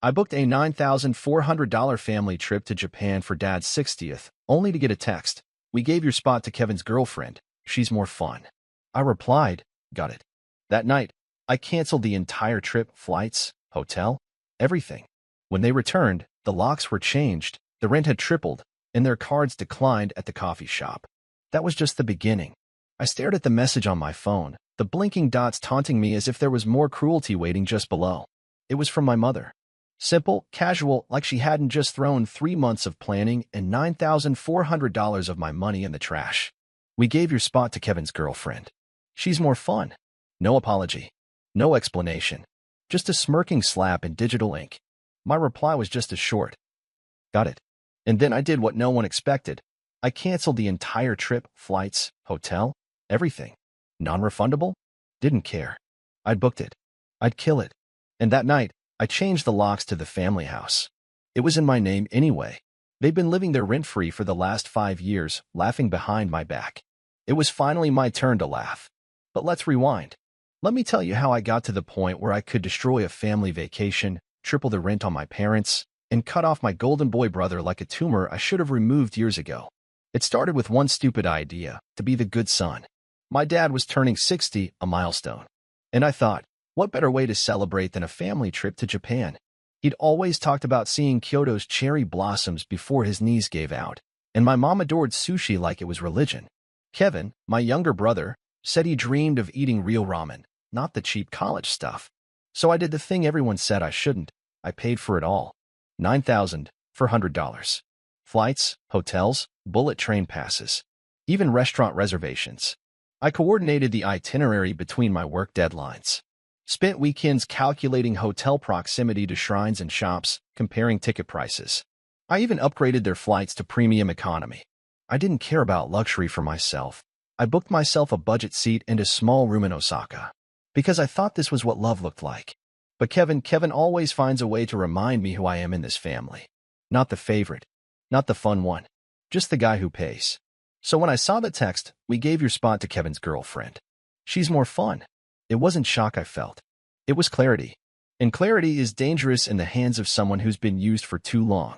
I booked a $9,400 family trip to Japan for Dad's 60th, only to get a text. We gave your spot to Kevin's girlfriend. She's more fun. I replied, got it. That night, I canceled the entire trip, flights, hotel, everything. When they returned, the locks were changed, the rent had tripled, and their cards declined at the coffee shop. That was just the beginning. I stared at the message on my phone, the blinking dots taunting me as if there was more cruelty waiting just below. It was from my mother. Simple, casual, like she hadn't just thrown 3 months of planning and $9,400 of my money in the trash. We gave your spot to Kevin's girlfriend. She's more fun. No apology. No explanation. Just a smirking slap in digital ink. My reply was just as short. Got it. And then I did what no one expected. I canceled the entire trip, flights, hotel, everything. Non-refundable? Didn't care. I'd booked it. I'd kill it. And that night, I changed the locks to the family house. It was in my name anyway. They'd been living there rent-free for the last 5 years, laughing behind my back. It was finally my turn to laugh. But let's rewind. Let me tell you how I got to the point where I could destroy a family vacation, triple the rent on my parents, and cut off my golden boy brother like a tumor I should have removed years ago. It started with one stupid idea, to be the good son. My dad was turning 60, a milestone. And I thought, what better way to celebrate than a family trip to Japan? He'd always talked about seeing Kyoto's cherry blossoms before his knees gave out, and my mom adored sushi like it was religion. Kevin, my younger brother, said he dreamed of eating real ramen, not the cheap college stuff. So I did the thing everyone said I shouldn't. I paid for it all. $9,400. Flights, hotels, bullet train passes, even restaurant reservations. I coordinated the itinerary between my work deadlines. Spent weekends calculating hotel proximity to shrines and shops, comparing ticket prices. I even upgraded their flights to premium economy. I didn't care about luxury for myself. I booked myself a budget seat and a small room in Osaka, because I thought this was what love looked like. But Kevin always finds a way to remind me who I am in this family. Not the favorite, not the fun one, just the guy who pays. So when I saw the text, we gave your spot to Kevin's girlfriend. She's more fun. It wasn't shock I felt. It was clarity. And clarity is dangerous in the hands of someone who's been used for too long.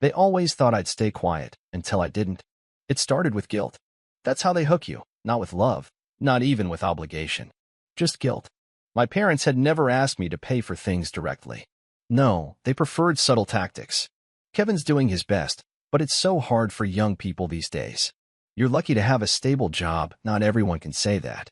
They always thought I'd stay quiet, until I didn't. It started with guilt. That's how they hook you, not with love, not even with obligation. Just guilt. My parents had never asked me to pay for things directly. No, they preferred subtle tactics. Kevin's doing his best, but it's so hard for young people these days. You're lucky to have a stable job, not everyone can say that.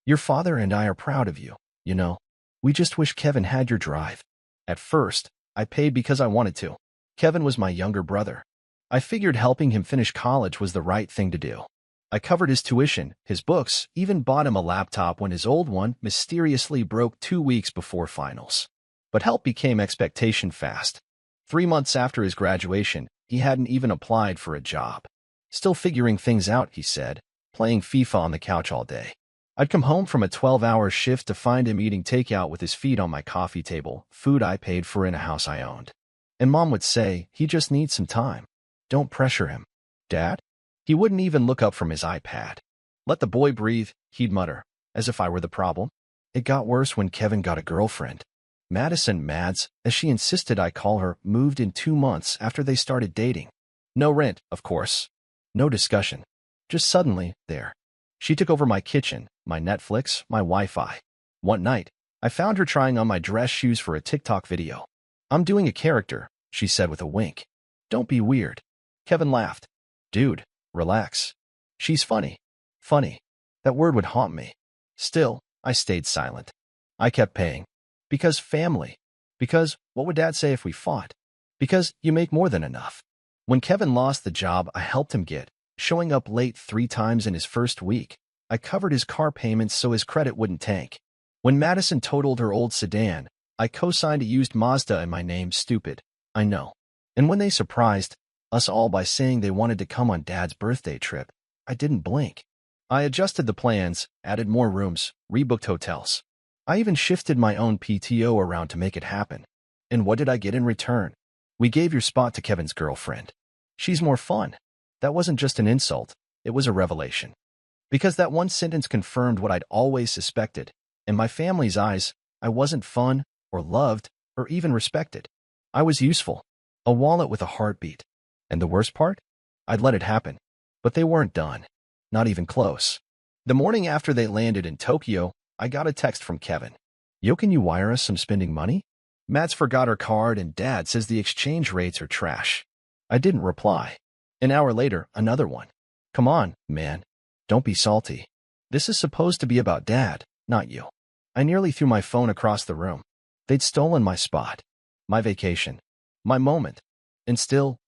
Your father and I are proud of you, you know. We just wish Kevin had your drive. At first, I paid because I wanted to. Kevin was my younger brother. I figured helping him finish college was the right thing to do. I covered his tuition, his books, even bought him a laptop when his old one mysteriously broke 2 weeks before finals. But help became expectation fast. 3 months after his graduation, he hadn't even applied for a job. Still figuring things out, he said, playing FIFA on the couch all day. I'd come home from a 12-hour shift to find him eating takeout with his feet on my coffee table, food I paid for in a house I owned. And Mom would say, he just needs some time. Don't pressure him. Dad? He wouldn't even look up from his iPad. Let the boy breathe, he'd mutter, as if I were the problem. It got worse when Kevin got a girlfriend. Madison Mads, as she insisted I call her, moved in 2 months after they started dating. No rent, of course. No discussion. Just suddenly, there. She took over my kitchen, my Netflix, my Wi-Fi. One night, I found her trying on my dress shoes for a TikTok video. I'm doing a character, she said with a wink. Don't be weird. Kevin laughed. Dude, relax. She's funny. Funny. That word would haunt me. Still, I stayed silent. I kept paying. Because family. Because what would Dad say if we fought? Because you make more than enough. When Kevin lost the job I helped him get, showing up late 3 times in his first week, I covered his car payments so his credit wouldn't tank. When Madison totaled her old sedan, I co-signed a used Mazda in my name. Stupid, I know. And when they surprised us all by saying they wanted to come on Dad's birthday trip, I didn't blink. I adjusted the plans, added more rooms, rebooked hotels. I even shifted my own PTO around to make it happen. And what did I get in return? We gave your spot to Kevin's girlfriend. She's more fun. That wasn't just an insult, it was a revelation. Because that one sentence confirmed what I'd always suspected. In my family's eyes, I wasn't fun, or loved, or even respected. I was useful. A wallet with a heartbeat. And the worst part? I'd let it happen. But they weren't done. Not even close. The morning after they landed in Tokyo, I got a text from Kevin. Yo, can you wire us some spending money? Matt's forgot her card and Dad says the exchange rates are trash. I didn't reply. An hour later, another one. Come on, man. Don't be salty. This is supposed to be about Dad, not you. I nearly threw my phone across the room. They'd stolen my spot. My vacation. My moment. And still,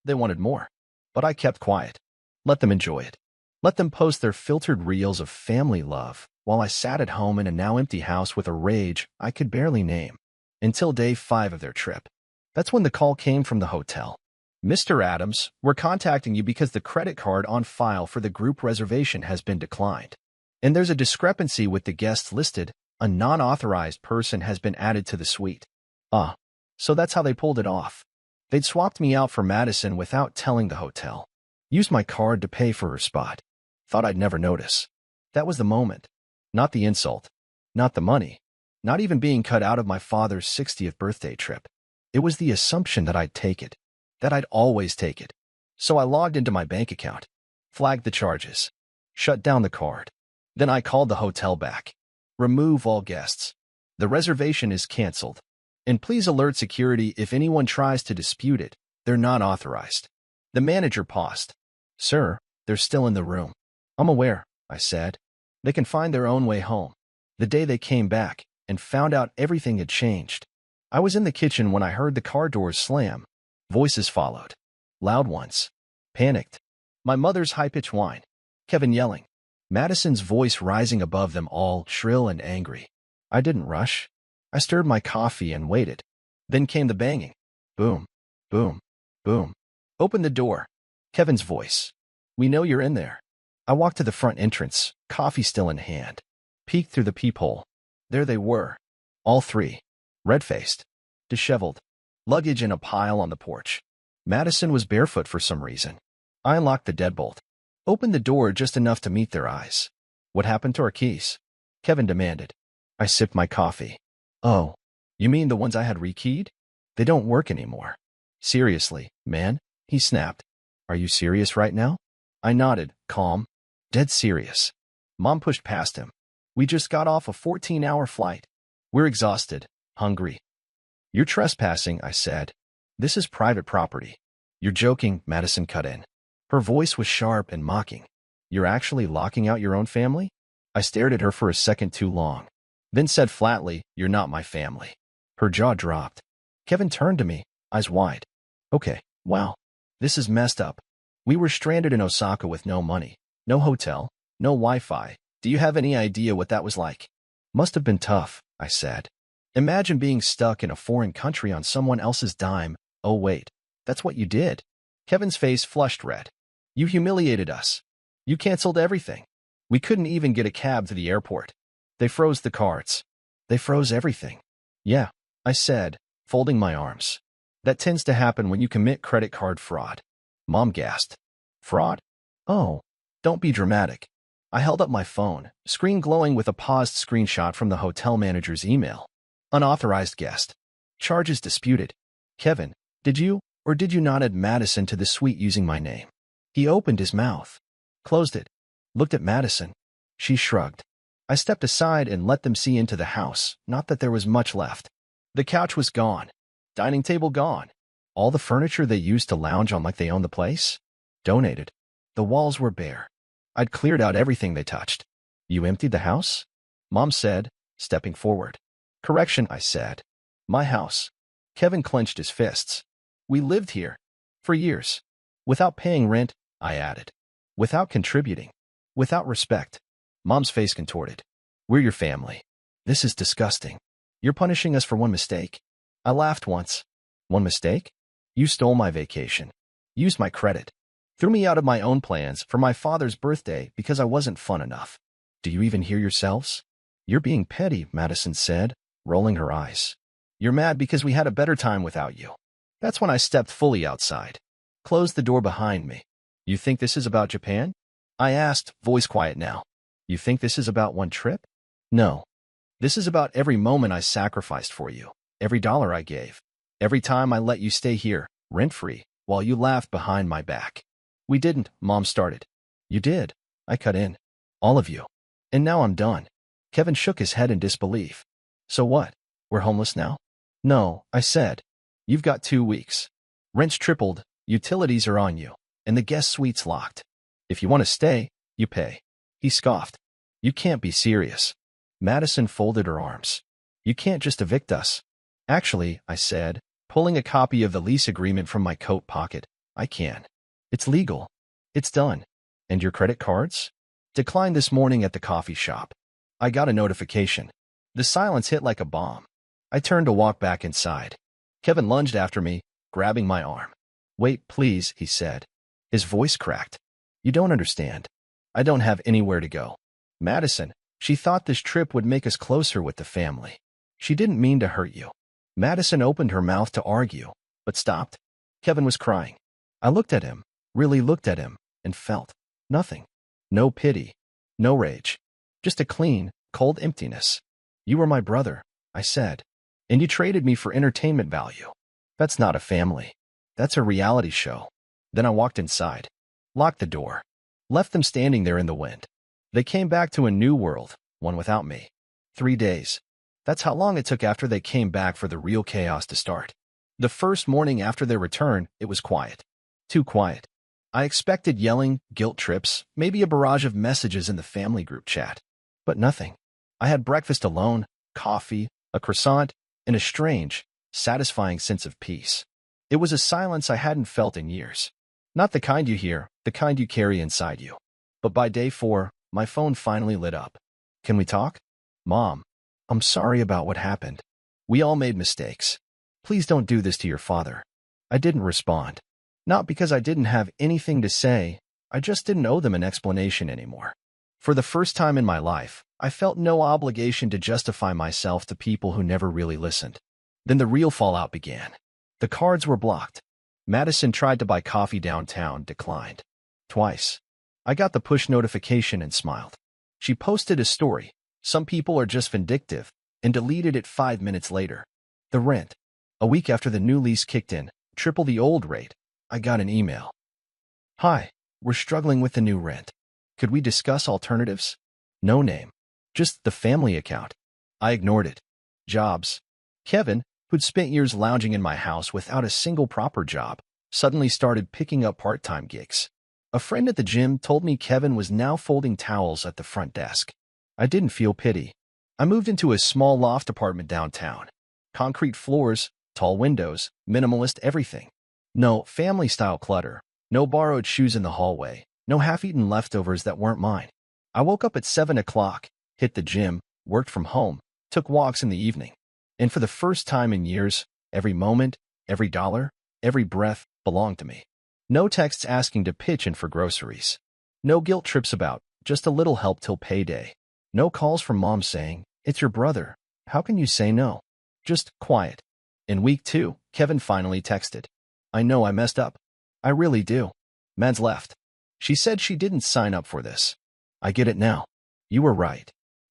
they wanted more. But I kept quiet. Let them enjoy it. Let them post their filtered reels of family love while I sat at home in a now empty house with a rage I could barely name. Until day 5 of their trip. That's when the call came from the hotel. Mr. Adams, we're contacting you because the credit card on file for the group reservation has been declined. And there's a discrepancy with the guests listed. A non-authorized person has been added to the suite. So that's how they pulled it off. They'd swapped me out for Madison without telling the hotel. Used my card to pay for her spot. Thought I'd never notice. That was the moment. Not the insult. Not the money. Not even being cut out of my father's 60th birthday trip. It was the assumption that I'd take it. That I'd always take it. So I logged into my bank account. Flagged the charges. Shut down the card. Then I called the hotel back. Remove all guests. The reservation is canceled. And please alert security if anyone tries to dispute it. They're not authorized. The manager paused. Sir, they're still in the room. I'm aware, I said. They can find their own way home. The day they came back and found out everything had changed. I was in the kitchen when I heard the car doors slam. Voices followed. Loud ones. Panicked. My mother's high-pitched whine. Kevin yelling. Madison's voice rising above them all, shrill and angry. I didn't rush. I stirred my coffee and waited. Then came the banging. Boom. Boom. Boom. Open the door. Kevin's voice. We know you're in there. I walked to the front entrance, coffee still in hand. Peeked through the peephole. There they were. All three. Red-faced. Disheveled. Luggage in a pile on the porch. Madison was barefoot for some reason. I unlocked the deadbolt. Opened the door just enough to meet their eyes. What happened to our keys? Kevin demanded. I sipped my coffee. Oh, you mean the ones I had rekeyed? They don't work anymore. Seriously, man, he snapped. Are you serious right now? I nodded, calm. Dead serious. Mom pushed past him. We just got off a 14-hour flight. We're exhausted, hungry. You're trespassing, I said. This is private property. You're joking, Madison cut in. Her voice was sharp and mocking. You're actually locking out your own family? I stared at her for a second too long. Then said flatly, you're not my family. Her jaw dropped. Kevin turned to me, eyes wide. Okay, wow. This is messed up. We were stranded in Osaka with no money, no hotel, no Wi-Fi. Do you have any idea what that was like? Must have been tough, I said. Imagine being stuck in a foreign country on someone else's dime. Oh wait, that's what you did. Kevin's face flushed red. You humiliated us. You canceled everything. We couldn't even get a cab to the airport. They froze the cards. They froze everything. Yeah, I said, folding my arms. That tends to happen when you commit credit card fraud. Mom gasped. Fraud? Oh, don't be dramatic. I held up my phone, screen glowing with a paused screenshot from the hotel manager's email. Unauthorized guest. Charges disputed. Kevin, did you or did you not add Madison to the suite using my name? He opened his mouth, closed it, looked at Madison. She shrugged. I stepped aside and let them see into the house, not that there was much left. The couch was gone. Dining table gone. All the furniture they used to lounge on like they owned the place? Donated. The walls were bare. I'd cleared out everything they touched. You emptied the house? Mom said, stepping forward. Correction, I said. My house. Kevin clenched his fists. We lived here. For years. Without paying rent, I added. Without contributing. Without respect. Mom's face contorted. We're your family. This is disgusting. You're punishing us for one mistake. I laughed once. One mistake? You stole my vacation. Used my credit. Threw me out of my own plans for my father's birthday because I wasn't fun enough. Do you even hear yourselves? You're being petty, Madison said, rolling her eyes. You're mad because we had a better time without you. That's when I stepped fully outside. Closed the door behind me. You think this is about Japan? I asked, voice quiet now. You think this is about one trip? No. This is about every moment I sacrificed for you, every dollar I gave. Every time I let you stay here, rent-free, while you laughed behind my back. We didn't, Mom started. You did, I cut in. All of you. And now I'm done. Kevin shook his head in disbelief. So what? We're homeless now? No, I said. You've got 2 weeks. Rent's tripled, utilities are on you, and the guest suite's locked. If you want to stay, you pay. He scoffed. You can't be serious. Madison folded her arms. You can't just evict us. Actually, I said, pulling a copy of the lease agreement from my coat pocket, I can. It's legal. It's done. And your credit cards? Declined this morning at the coffee shop. I got a notification. The silence hit like a bomb. I turned to walk back inside. Kevin lunged after me, grabbing my arm. Wait, please, he said. His voice cracked. You don't understand. I don't have anywhere to go. Madison, she thought this trip would make us closer with the family. She didn't mean to hurt you. Madison opened her mouth to argue, but stopped. Kevin was crying. I looked at him, really looked at him, and felt nothing. No pity. No rage. Just a clean, cold emptiness. You were my brother, I said. And you traded me for entertainment value. That's not a family. That's a reality show. Then I walked inside, locked the door, left them standing there in the wind. They came back to a new world, one without me. 3 days. That's how long it took after they came back for the real chaos to start. The first morning after their return, it was quiet. Too quiet. I expected yelling, guilt trips, maybe a barrage of messages in the family group chat. But nothing. I had breakfast alone, coffee, a croissant, and a strange, satisfying sense of peace. It was a silence I hadn't felt in years. Not the kind you hear, the kind you carry inside you. But by day 4, my phone finally lit up. Can we talk? Mom, I'm sorry about what happened. We all made mistakes. Please don't do this to your father. I didn't respond. Not because I didn't have anything to say, I just didn't owe them an explanation anymore. For the first time in my life, I felt no obligation to justify myself to people who never really listened. Then the real fallout began. The cards were blocked. Madison tried to buy coffee downtown, declined. Twice. I got the push notification and smiled. She posted a story. Some people are just vindictive, and deleted it 5 minutes later. The rent. A week after the new lease kicked in, triple the old rate, I got an email. Hi, we're struggling with the new rent. Could we discuss alternatives? No name. Just the family account. I ignored it. Jobs. Kevin, who'd spent years lounging in my house without a single proper job, suddenly started picking up part-time gigs. A friend at the gym told me Kevin was now folding towels at the front desk. I didn't feel pity. I moved into a small loft apartment downtown. Concrete floors, tall windows, minimalist everything. No family-style clutter, no borrowed shoes in the hallway, no half-eaten leftovers that weren't mine. I woke up at 7 o'clock, hit the gym, worked from home, took walks in the evening. And for the first time in years, every moment, every dollar, every breath belonged to me. No texts asking to pitch in for groceries. No guilt trips about, just a little help till payday. No calls from Mom saying, it's your brother. How can you say no? Just quiet. In week 2, Kevin finally texted. I know I messed up. I really do. Mads left. She said she didn't sign up for this. I get it now. You were right.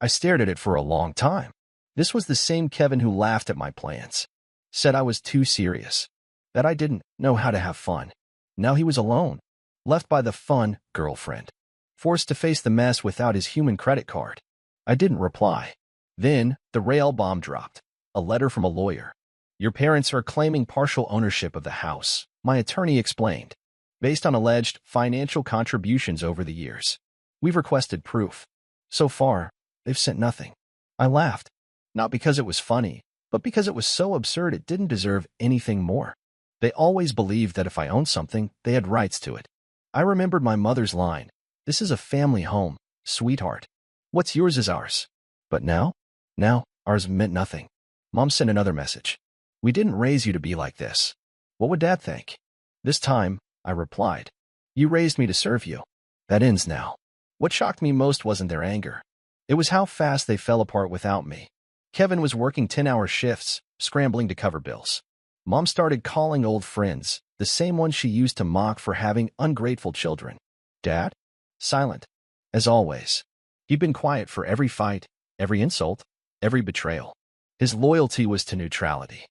I stared at it for a long time. This was the same Kevin who laughed at my plans. Said I was too serious. That I didn't know how to have fun. Now he was alone. Left by the fun girlfriend. Forced to face the mess without his human credit card. I didn't reply. Then, the rail bomb dropped. A letter from a lawyer. Your parents are claiming partial ownership of the house, my attorney explained, based on alleged financial contributions over the years. We've requested proof. So far, they've sent nothing. I laughed. Not because it was funny, but because it was so absurd it didn't deserve anything more. They always believed that if I owned something, they had rights to it. I remembered my mother's line. This is a family home, sweetheart. What's yours is ours. But now, ours meant nothing. Mom sent another message. We didn't raise you to be like this. What would Dad think? This time, I replied. You raised me to serve you. That ends now. What shocked me most wasn't their anger. It was how fast they fell apart without me. Kevin was working 10-hour shifts, scrambling to cover bills. Mom started calling old friends, the same ones she used to mock for having ungrateful children. Dad? Silent. As always. He'd been quiet for every fight, every insult, every betrayal. His loyalty was to neutrality.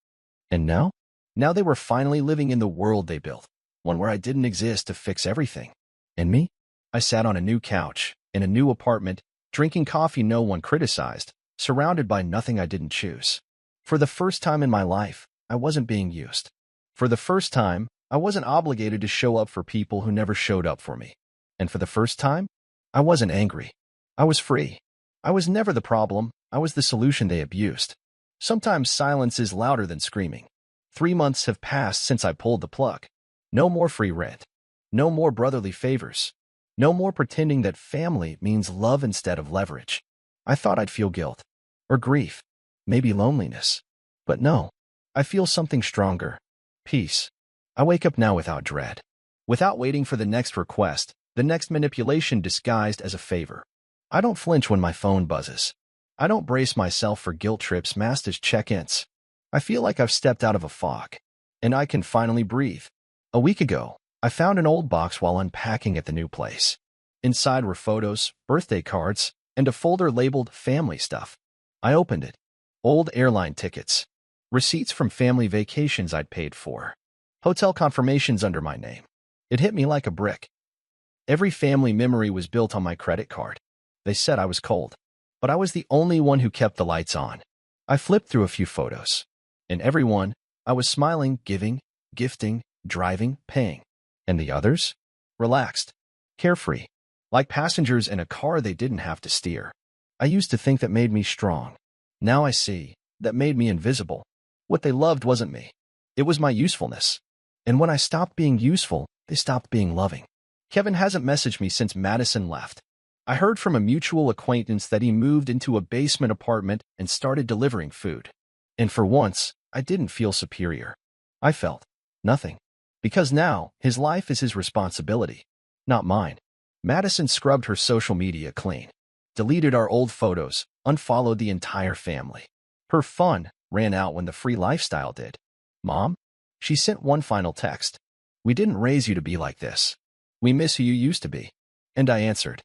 And now? Now they were finally living in the world they built, one where I didn't exist to fix everything. And me? I sat on a new couch, in a new apartment, drinking coffee no one criticized, surrounded by nothing I didn't choose. For the first time in my life, I wasn't being used. For the first time, I wasn't obligated to show up for people who never showed up for me. And for the first time, I wasn't angry. I was free. I was never the problem. I was the solution they abused. Sometimes silence is louder than screaming. 3 months have passed since I pulled the plug. No more free rent. No more brotherly favors. No more pretending that family means love instead of leverage. I thought I'd feel guilt. Or grief. Maybe loneliness. But no. I feel something stronger. Peace. I wake up now without dread. Without waiting for the next request, the next manipulation disguised as a favor. I don't flinch when my phone buzzes. I don't brace myself for guilt trips masked as check-ins. I feel like I've stepped out of a fog, and I can finally breathe. A week ago, I found an old box while unpacking at the new place. Inside were photos, birthday cards, and a folder labeled family stuff. I opened it. Old airline tickets. Receipts from family vacations I'd paid for. Hotel confirmations under my name. It hit me like a brick. Every family memory was built on my credit card. They said I was cold, but I was the only one who kept the lights on. I flipped through a few photos. In every one, I was smiling, giving, gifting, driving, paying. And the others? Relaxed, carefree, like passengers in a car they didn't have to steer. I used to think that made me strong. Now I see, that made me invisible. What they loved wasn't me. It was my usefulness. And when I stopped being useful, they stopped being loving. Kevin hasn't messaged me since Madison left. I heard from a mutual acquaintance that he moved into a basement apartment and started delivering food. And for once, I didn't feel superior. I felt nothing. Because now, his life is his responsibility, not mine. Madison scrubbed her social media clean, deleted our old photos, unfollowed the entire family. Her fun ran out when the free lifestyle did. Mom? She sent one final text. We didn't raise you to be like this. We miss who you used to be. And I answered.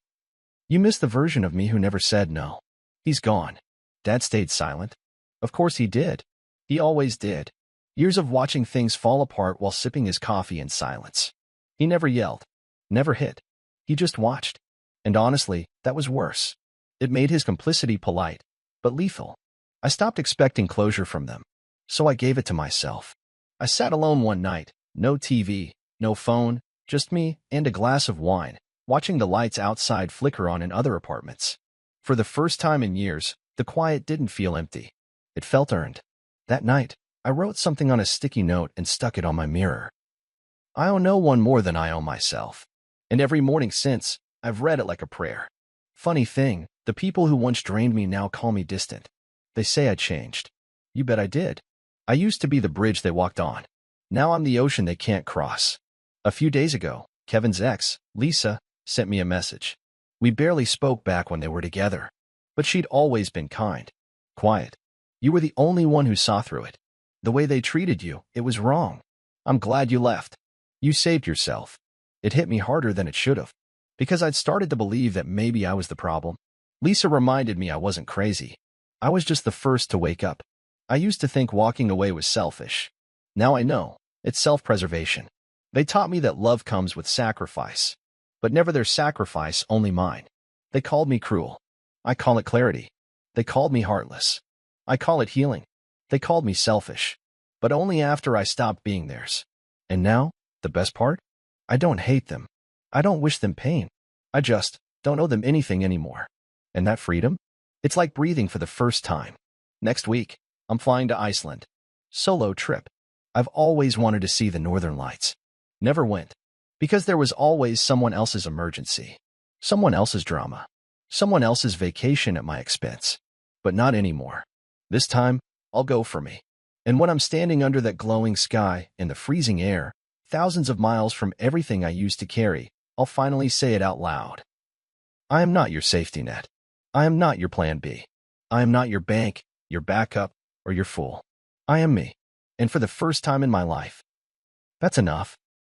You miss the version of me who never said no. He's gone. Dad stayed silent. Of course he did. He always did. Years of watching things fall apart while sipping his coffee in silence. He never yelled. Never hit. He just watched. And honestly, that was worse. It made his complicity polite, but lethal. I stopped expecting closure from them. So I gave it to myself. I sat alone one night, no TV, no phone, just me and a glass of wine, watching the lights outside flicker on in other apartments. For the first time in years, the quiet didn't feel empty. It felt earned. That night, I wrote something on a sticky note and stuck it on my mirror. I owe no one more than I owe myself. And every morning since, I've read it like a prayer. Funny thing, the people who once drained me now call me distant. They say I changed. You bet I did. I used to be the bridge they walked on. Now I'm the ocean they can't cross. A few days ago, Kevin's ex, Lisa, sent me a message. We barely spoke back when they were together. But she'd always been kind. Quiet. You were the only one who saw through it. The way they treated you, it was wrong. I'm glad you left. You saved yourself. It hit me harder than it should have. Because I'd started to believe that maybe I was the problem. Lisa reminded me I wasn't crazy. I was just the first to wake up. I used to think walking away was selfish. Now I know. It's self-preservation. They taught me that love comes with sacrifice. But never their sacrifice, only mine. They called me cruel. I call it clarity. They called me heartless. I call it healing. They called me selfish. But only after I stopped being theirs. And now, the best part? I don't hate them. I don't wish them pain. I just don't owe them anything anymore. And that freedom? It's like breathing for the first time. Next week, I'm flying to Iceland. Solo trip. I've always wanted to see the Northern Lights. Never went. Because there was always someone else's emergency. Someone else's drama. Someone else's vacation at my expense. But not anymore. This time, I'll go for me. And when I'm standing under that glowing sky in the freezing air, thousands of miles from everything I used to carry, I'll finally say it out loud. I am not your safety net. I am not your plan B. I am not your bank, your backup, or your fool. I am me. And for the first time in my life. That's enough.